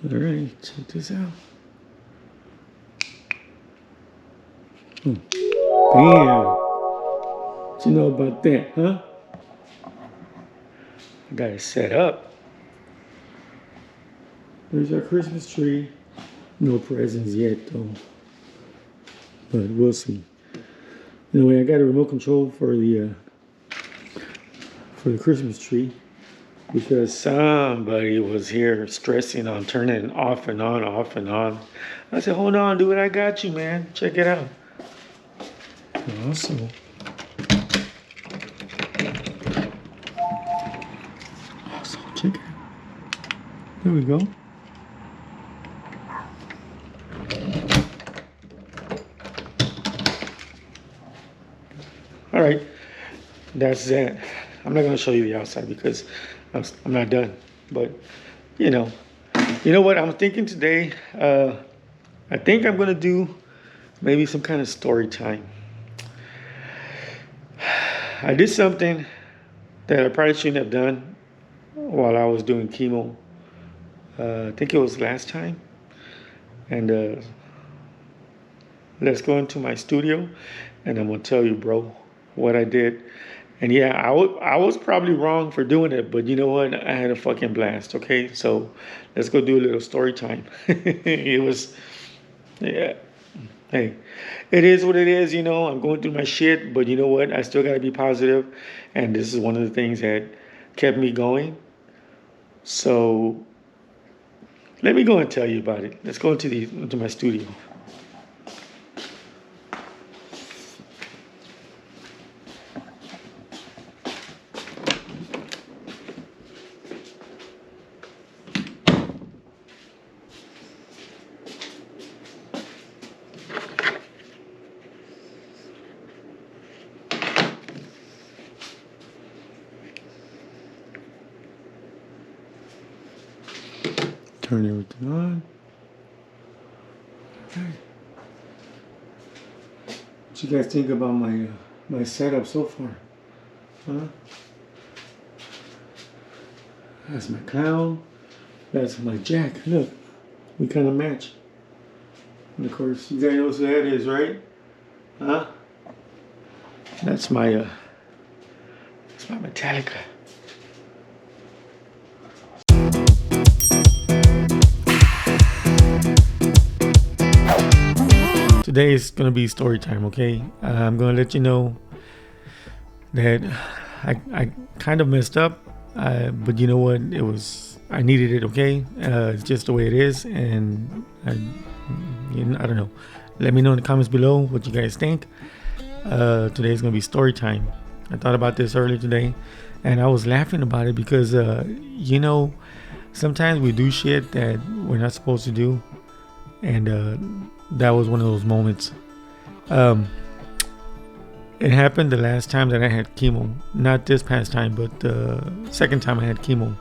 All right, check this out. Bam. What you know about that, huh? I got it set up. There's our Christmas tree. No presents yet, though. But we'll see. Anyway, I got a remote control for the Christmas tree because somebody was here stressing on turning it off and on, off and on. I said, hold on, dude, I got you, man. Check it out. Awesome. Awesome. Check it out. There we go. All right, that's that. I'm not gonna show you the outside because I'm not done. But you know what I'm thinking today. I think I'm gonna do maybe some kind of story time. I did something that I probably shouldn't have done while I was doing chemo. I think it was last time. And let's go into my studio, and I'm gonna tell you, bro, what I did. And yeah, I was probably wrong for doing it, but you know what? I had a fucking blast. Okay, so let's go do a little story time. It was, yeah. Hey, it is what it is. I'm going through my shit, but you know what? I still gotta be positive, and this is one of the things that kept me going. So let me go and tell you about it. Let's go into my studio. Turn everything on. Okay. What you guys think about my setup so far? Huh? That's my clown. That's my jack. Look, we kind of match. And of course, you guys know who that is, right? Huh? That's my Metallica. Today is gonna be story time, okay? I'm gonna let you know that I kind of messed up, but you know what? I needed it, okay? It's just the way it is, and I don't know. Let me know in the comments below what you guys think. Today's gonna be story time. I thought about this earlier today, and I was laughing about it because sometimes we do shit that we're not supposed to do, and that was one of those moments. It happened the last time that I had chemo. Not this past time, but the second time I had chemo.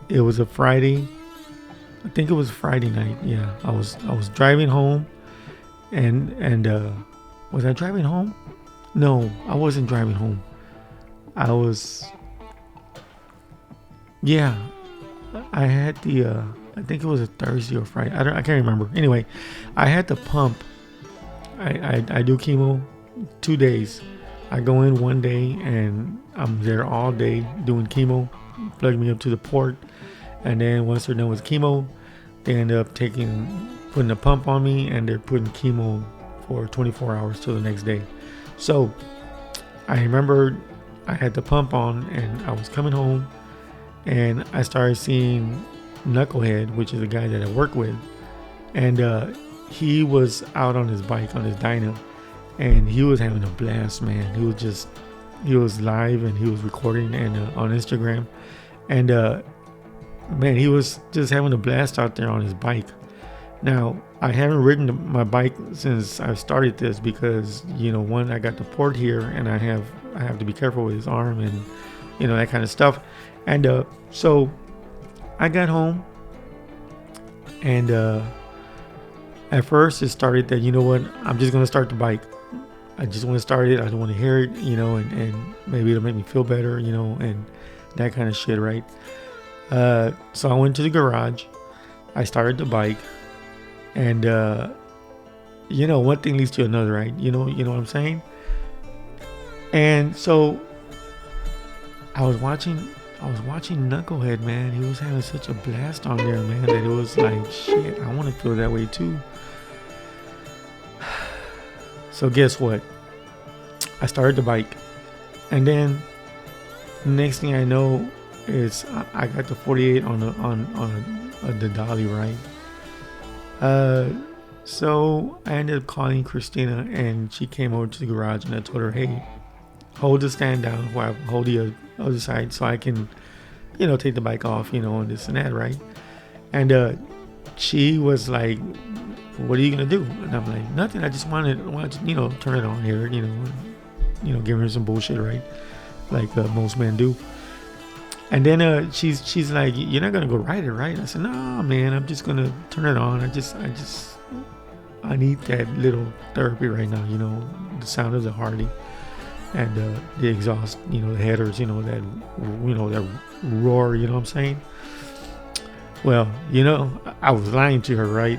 It was a Friday. I think it was Friday night. Yeah, I was driving home, and was I driving home? No, I wasn't driving home. Yeah, I had the. I think it was a Thursday or Friday. I can't remember. Anyway, I had the pump. I do chemo 2 days. I go in one day and I'm there all day doing chemo. Plug me up to the port, and then once they're done with chemo, they end up putting the pump on me, and they're putting chemo for 24 hours till the next day. So I remember I had the pump on, and I was coming home, and I started seeing Knucklehead, which is a guy that I work with, and he was out on his bike, on his dyno, and he was having a blast, man. He was live, and he was recording and on Instagram, and man, he was just having a blast out there on his bike. Now, I haven't ridden my bike since I started this because one, I got the port here, and I have to be careful with his arm and that kind of stuff, and so I got home, and at first it started that, I'm just going to start the bike. I just want to start it. I don't want to hear it, and maybe it'll make me feel better, and that kind of shit, right? So I went to the garage. I started the bike, and one thing leads to another, right? You know what I'm saying? And so I was watching Knucklehead, man. He was having such a blast on there, man, that it was like, shit, I want to feel that way too. So guess what? I started the bike, and then next thing I know is I got the 48 on the dolly, right? So I ended up calling Christina, and she came over to the garage, and I told her, hey, hold the stand down while I hold the other side so I can, take the bike off, and this and that, right? And she was like, what are you gonna do? And I'm like, nothing. I just wanted to, turn it on here, give her some bullshit, right? Like most men do. And then she's like, you're not gonna go ride it, right? I said, no, man, I'm just gonna turn it on. I need that little therapy right now, the sound of the Harley and the exhaust, the headers, that roar, you know what I'm saying? Well, I was lying to her, right?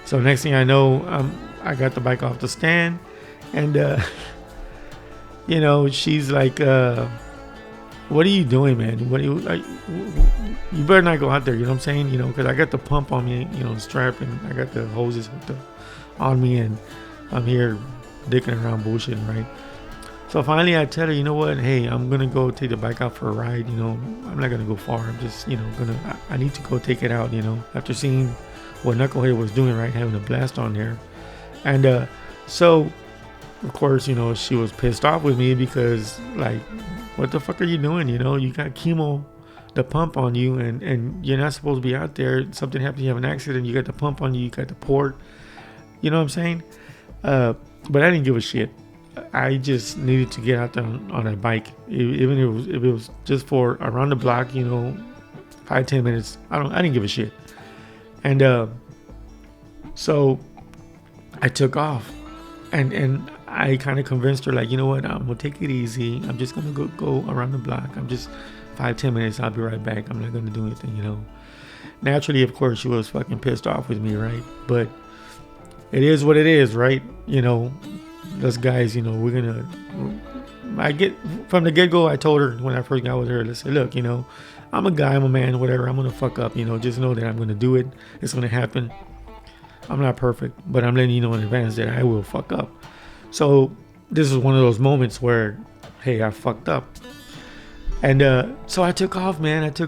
So next thing I know, I got the bike off the stand, and she's like, what are you doing, man? You better not go out there, you know what I'm saying? Because I got the pump on me, the strap, and I got the hoses on me, and I'm here dicking around bullshitting, right? So finally I tell her, you know what? Hey, I'm going to go take the bike out for a ride, I'm not going to go far. I'm just, I need to go take it out, after seeing what Knucklehead was doing, right? Having a blast on there. And so, of course, she was pissed off with me because, like, what the fuck are you doing? You got chemo, the pump on you, and you're not supposed to be out there. Something happens, you have an accident, you got the pump on you, you got the port. You know what I'm saying? But I didn't give a shit. I just needed to get out there on a bike, even if it was just for around the block, 5-10 minutes. I didn't give a shit. And so I took off, and I kind of convinced her, like, you know what, I'm gonna take it easy. I'm just gonna go around the block. I'm just 5-10 minutes. I'll be right back. I'm not gonna do anything, Naturally, of course, she was fucking pissed off with me, right? But it is what it is, right? Us guys, we're gonna. I get from the get-go. I told her when I first got with her, let's say, look, I'm a guy, I'm a man, whatever. I'm gonna fuck up, just know that I'm gonna do it. It's gonna happen. I'm not perfect, but I'm letting you know in advance that I will fuck up. So this is one of those moments where, hey, I fucked up. And so I took off, man. And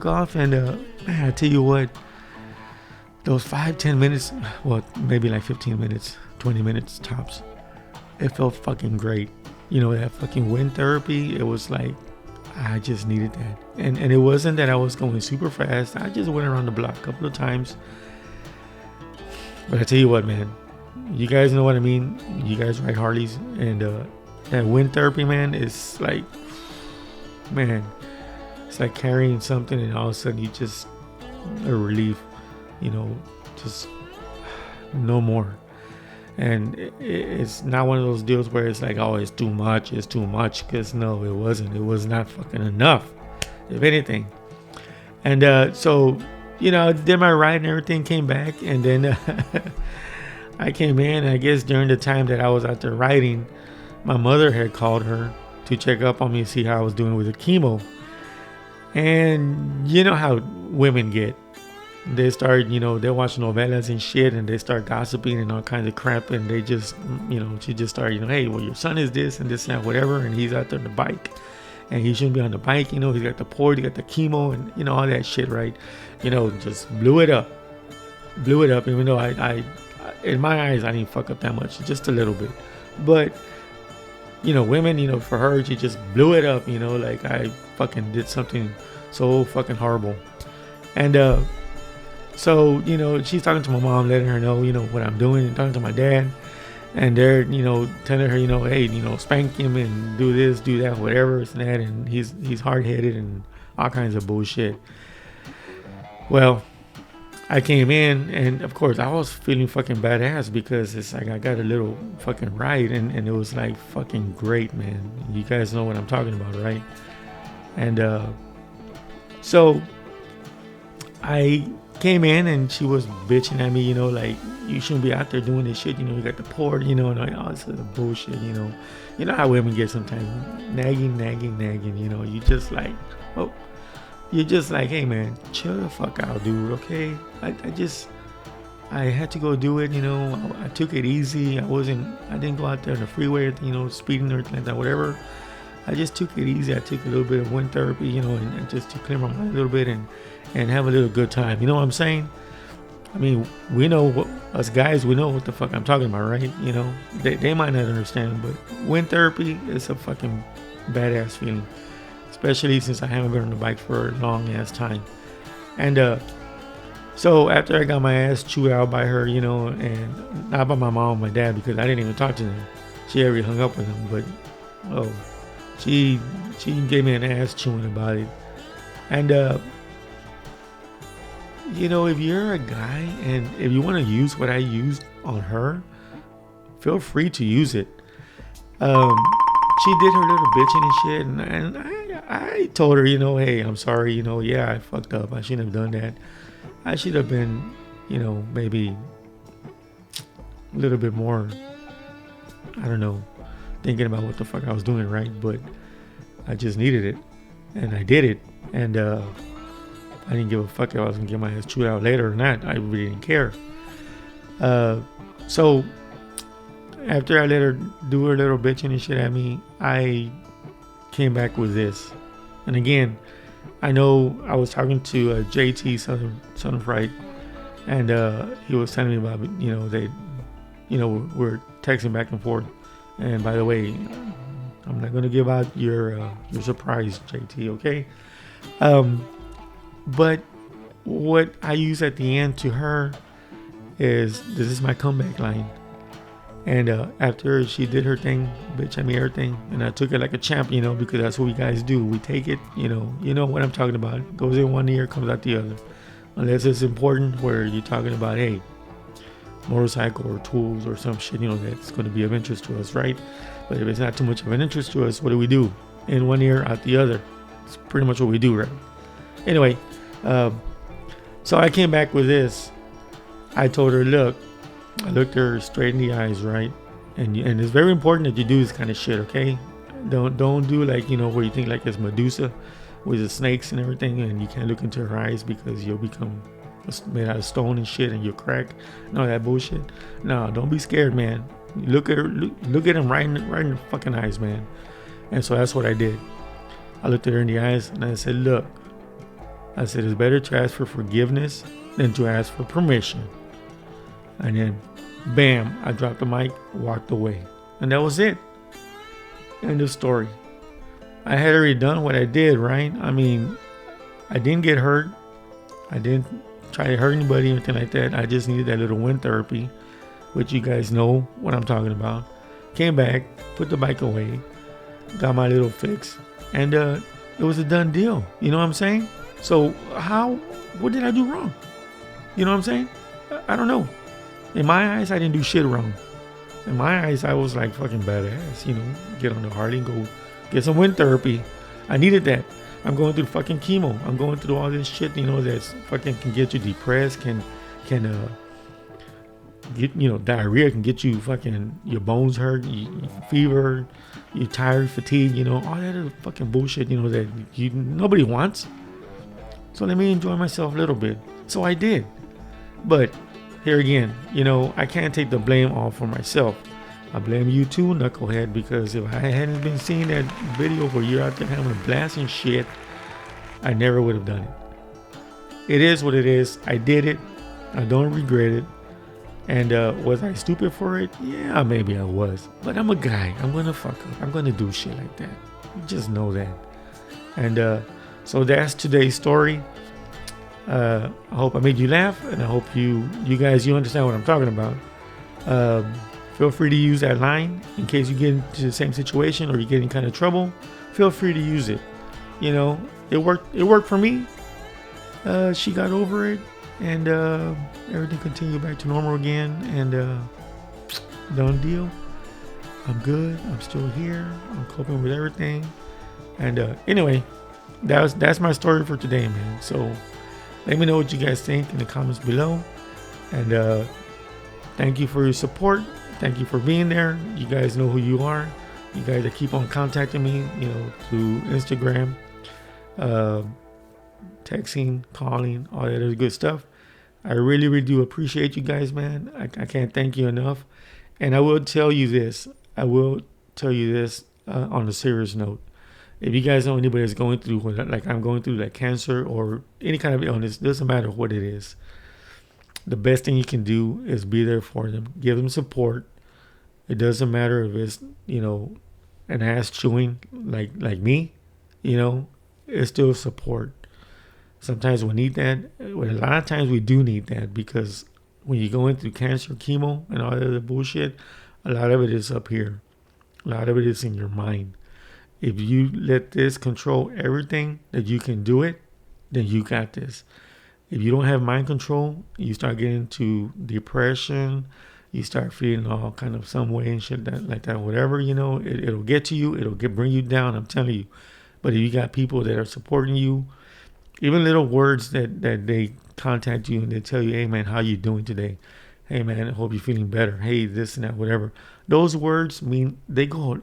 man, I tell you what, those 5-10 minutes, well, maybe like 15 minutes, 20 minutes tops, it felt fucking great. That fucking wind therapy, it was like, I just needed that. And it wasn't that I was going super fast. I just went around the block a couple of times. But I tell you what, man, you guys know what I mean. You guys ride Harleys, and that wind therapy, man, is like, man, it's like carrying something, and all of a sudden you just a relief, just no more. And it's not one of those deals where it's like, oh, it's too much, because no, it wasn't. It was not fucking enough, if anything. And so, I did my ride and everything, came back, and then I came in, and I guess during the time that I was out there riding, my mother had called her to check up on me and see how I was doing with the chemo. And you know how women get. They start, they watch novelas and shit, and they start gossiping and all kinds of crap, and they just, she just started, hey, well, your son is this and this and whatever, and he's out there on the bike, and he shouldn't be on the bike, he's got the port, he got the chemo, and all that shit, right? Just blew it up, even though I in my eyes, I didn't fuck up that much, just a little bit, but, women, for her, she just blew it up, like I fucking did something so fucking horrible. And, so, she's talking to my mom, letting her know, what I'm doing, and talking to my dad, and they're, telling her, hey, spank him and do this, do that, whatever, and that, and he's hard-headed and all kinds of bullshit. Well, I came in, and of course, I was feeling fucking badass because it's like I got a little fucking ride, and it was like fucking great, man. You guys know what I'm talking about, right? And So I came in and she was bitching at me, you know, like, you shouldn't be out there doing this shit, you know, you got the port, you know, and all this other bullshit, you know. You know how women get sometimes, nagging, you know, you just like, oh, you're just like, hey man, chill the fuck out, dude, okay? I had to go do it, you know. I took it easy. I didn't go out there on the freeway, you know, speeding or anything like that, whatever. I just took it easy. I took a little bit of wind therapy, you know, and just to clear my mind a little bit and have a little good time. You know what I'm saying? I mean, we know, us guys, we know what the fuck I'm talking about, right? You know, they might not understand, but wind therapy is a fucking badass feeling, especially since I haven't been on the bike for a long ass time. And so after I got my ass chewed out by her, you know, and not by my mom and my dad, because I didn't even talk to them. She already hung up with them, but she gave me an ass chewing about it. And you know, if you're a guy and if you want to use what I used on her, feel free to use it. She did her little bitching and shit, and I told her, you know, hey, I'm sorry, you know, yeah, I fucked up. I shouldn't have done that. I should have been, you know, maybe a little bit more, I don't know, thinking about what the fuck I was doing, right? But I just needed it, and I did it, and I didn't give a fuck if I was gonna get my ass chewed out later or not. I really didn't care. So after I let her do her little bitching and shit at me, I came back with this. And again, I know I was talking to JT Son of Fright, and he was telling me about, you know, we're texting back and forth. And by the way, I'm not gonna give out your surprise, JT, okay? But what I use at the end to her is, this is my comeback line. And after she did her thing, bitch at me everything, and I took it like a champ, you know, because that's what we guys do. We take it, you know what I'm talking about. It goes in one ear, comes out the other. Unless it's important where you're talking about, hey, motorcycle or tools or some shit, you know, that's going to be of interest to us, right? But if it's not too much of an interest to us, what do? In one ear, out the other. It's pretty much what we do, right? Anyway, so I came back with this. I told her, look, I looked her straight in the eyes, right? And it's very important that you do this kind of shit, okay? Don't do like, you know, where you think like it's Medusa with the snakes and everything, and you can't look into her eyes because you'll become made out of stone and shit, and you'll crack. No, that bullshit. No, don't be scared, man. Look at her, look at him right in the fucking eyes, man. And so that's what I did. I looked at her in the eyes and I said, look, I said, it's better to ask for forgiveness than to ask for permission. And then, bam, I dropped the mic, walked away. And that was it. End of story. I had already done what I did, right? I mean, I didn't get hurt. I didn't try to hurt anybody or anything like that. I just needed that little wind therapy, which you guys know what I'm talking about. Came back, put the bike away, got my little fix, and it was a done deal. You know what I'm saying? So what did I do wrong? You know what I'm saying? I don't know. In my eyes, I didn't do shit wrong. In my eyes, I was like fucking badass, you know, get on the Harley and go get some wind therapy. I needed that. I'm going through fucking chemo. I'm going through all this shit, you know, that's fucking can get you depressed, can get, you know, diarrhea, can get you fucking, your bones hurt, fever, you're tired, fatigued, you know, all that other fucking bullshit, you know, that nobody wants. So let me enjoy myself a little bit. So I did. But here again, you know, I can't take the blame all for myself. I blame you too, Knucklehead, because if I hadn't been seeing that video where you're out there having a blast and shit, I never would have done it. It is what it is. I did it. I don't regret it. And was I stupid for it? Yeah, maybe I was. But I'm a guy. I'm going to fuck up. I'm going to do shit like that. You just know that. And so that's today's story. I hope I made you laugh, and I hope you guys understand what I'm talking about. Feel free to use that line in case you get into the same situation or you get in kind of trouble. Feel free to use it. You know, it worked for me. She got over it, and everything continued back to normal again. And done deal. I'm good. I'm still here. I'm coping with everything. And anyway, that's my story for today, man. So let me know what you guys think in the comments below, and thank you for your support. Thank you for being there. You guys know who you are. You guys that keep on contacting me, through Instagram, texting, calling, all that other good stuff. I really, really do appreciate you guys, man. I can't thank you enough. And I will tell you this. On a serious note. If you guys know anybody that's going through, like I'm going through, like cancer or any kind of illness, doesn't matter what it is. The best thing you can do is be there for them. Give them support. It doesn't matter if it's, an ass chewing like me, it's still support. Sometimes we need that. Well, a lot of times we do need that, because when you go into cancer, chemo, and all that other bullshit, a lot of it is up here. A lot of it is in your mind. If you let this control everything, that you can do it, then you got this. If you don't have mind control, you start getting into depression. You start feeling all kind of some way and shit like that. Whatever, it'll get to you. It'll bring you down. I'm telling you. But if you got people that are supporting you, even little words that they contact you and they tell you, hey man, how you doing today? Hey man, I hope you're feeling better. Hey, this and that, whatever. Those words mean they go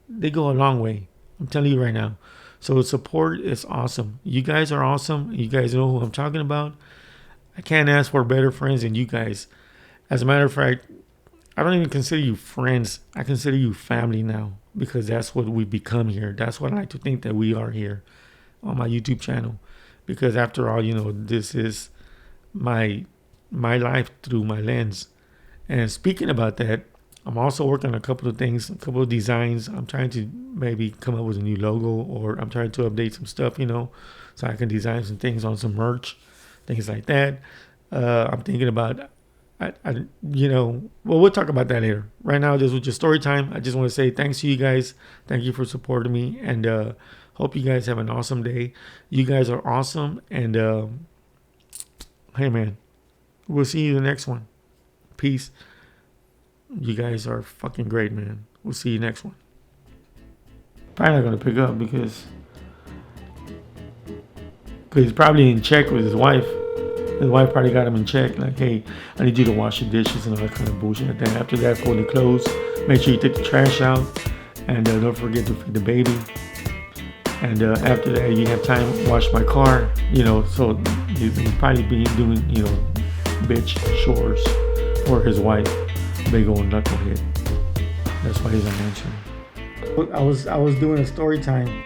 a long way. I'm telling you right now. So support is awesome. You guys are awesome. You guys know who I'm talking about. I can't ask for better friends than you guys. As a matter of fact, I don't even consider you friends. I consider you family now, because that's what we become here. That's what I like to think that we are here on my YouTube channel. Because after all, this is my life through my lens. And speaking about that, I'm also working on a couple of things, a couple of designs. I'm trying to maybe come up with a new logo, or I'm trying to update some stuff, so I can design some things on some merch, things like that. I'm thinking about, we'll talk about that later. Right now, this was just story time. I just want to say thanks to you guys. Thank you for supporting me, and hope you guys have an awesome day. You guys are awesome, and hey man, we'll see you in the next one. Peace. You guys are fucking great, man. We'll see you next one. Probably not gonna pick up because he's probably in check with his wife. His wife probably got him in check, like, hey, I need you to wash your dishes and all that kind of bullshit. Then after that, fold the clothes, make sure you take the trash out, and don't forget to feed the baby. And after that, you have time to wash my car, so you probably be doing, bitch chores for his wife, big old knucklehead. That's why he's unanswering. I was doing a story time.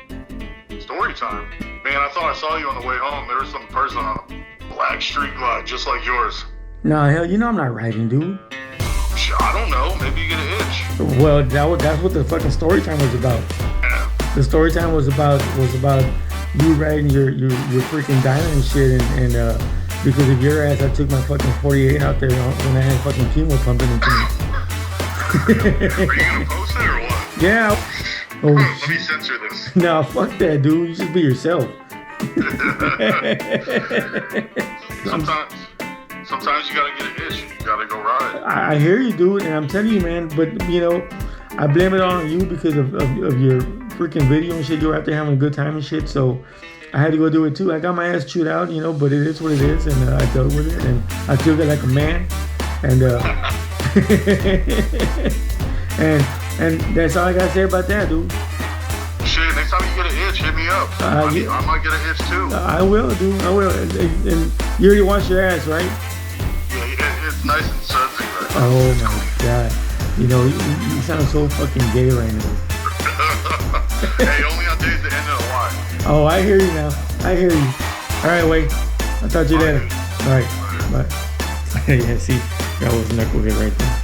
Story time? Man, I thought I saw you on the way home. There was some person on a black street glide just like yours. Nah, hell, I'm not riding, dude. I don't know. Maybe you get an itch. Well, that's what the fucking story time was about. Yeah. The story time was about you riding your freaking diamond and shit, and because of your ass, I took my fucking 48 out there when I had fucking chemo pumping into me. Are you gonna post it or what? Yeah. Oh, let me censor this. No, fuck that, dude. You just be yourself. Sometimes you gotta get an itch. You gotta go ride. I hear you, dude, and I'm telling you, man. But I blame it all on you because of your freaking video and shit. You were out there having a good time and shit, so I had to go do it too. I got my ass chewed out, but it is what it is, and I dealt with it, and I took it like a man, and and that's all I gotta say about that, dude. Shit, next time you get an itch, hit me up. I might get an itch too. I will, dude. I will. And you already washed your ass, right? Yeah, it's nice and sudsy right now. Oh my god. You sound so fucking gay right now. Hey, only on days that end in a Y. Oh, I hear you now. I hear you. All right, wait. I'll talk to you later. All right. Bye. Yeah, see, that was Knucklehead right there.